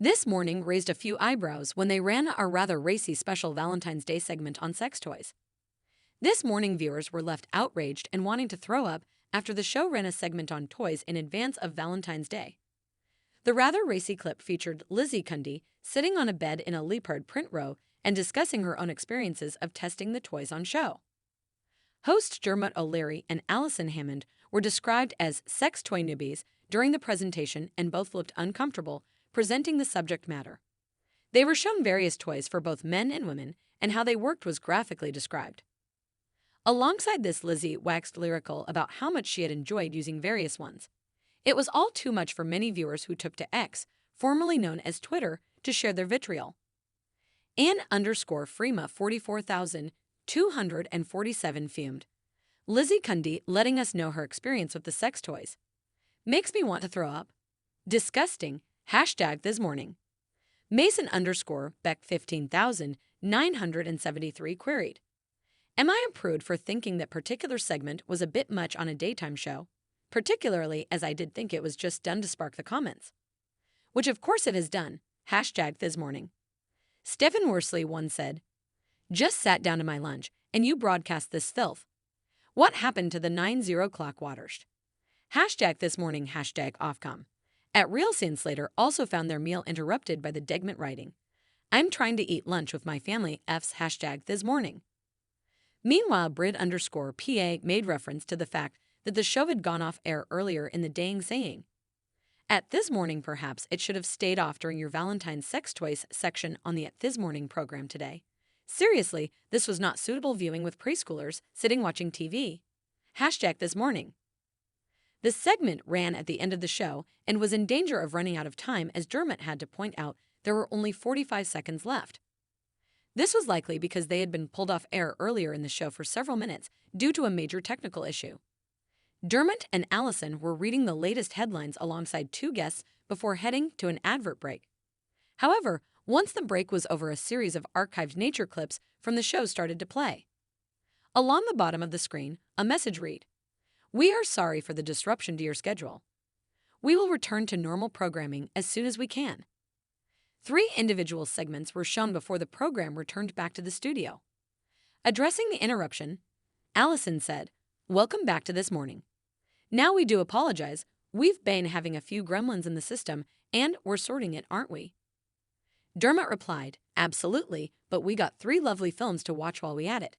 This morning raised a few eyebrows when they ran a rather racy special Valentine's Day segment on sex toys. This morning viewers were left outraged and wanting to throw up after the show ran a segment on toys in advance of Valentine's Day. The rather racy clip featured Lizzie Cundy sitting on a bed in a leopard print row and discussing her own experiences of testing the toys on show. Host Dermot O'Leary and Allison Hammond were described as sex toy newbies during the presentation and both looked uncomfortable presenting the subject matter. They were shown various toys for both men and women, and how they worked was graphically described. Alongside this, Lizzie waxed lyrical about how much she had enjoyed using various ones. It was all too much for many viewers who took to X, formerly known as Twitter, to share their vitriol. Ann_Freema 44,247 fumed. Lizzie Cundy letting us know her experience with the sex toys. Makes me want to throw up. Disgusting. #this morning. Mason_Beck 15,973 queried. Am I a prude for thinking that particular segment was a bit much on a daytime show? Particularly as I did think it was just done to spark the comments. Which of course it has done. #this morning. Stephen Worsley once said, "Just sat down to my lunch, and you broadcast this filth. What happened to the 9-0 clock waters?" #this morning. #Ofcom. At Real Sin Slater also found their meal interrupted by the Degment writing, "I'm trying to eat lunch with my family. F's #this morning." Meanwhile, Brid_PA made reference to the fact that the show had gone off air earlier in the day, saying, "At this morning, perhaps it should have stayed off during your Valentine's sex toys section on the At This Morning program today. Seriously, this was not suitable viewing with preschoolers sitting watching TV." #this morning. The segment ran at the end of the show and was in danger of running out of time as Dermot had to point out there were only 45 seconds left. This was likely because they had been pulled off air earlier in the show for several minutes due to a major technical issue. Dermot and Allison were reading the latest headlines alongside two guests before heading to an advert break. However, once the break was over, a series of archived nature clips from the show started to play. Along the bottom of the screen, a message read, "We are sorry for the disruption to your schedule. We will return to normal programming as soon as we can." 3 individual segments were shown before the program returned back to the studio. Addressing the interruption, Allison said, "Welcome back to This Morning. Now we do apologize. We've been having a few gremlins in the system, and we're sorting it, aren't we?" Dermot replied, "Absolutely, but we got 3 lovely films to watch while we at it."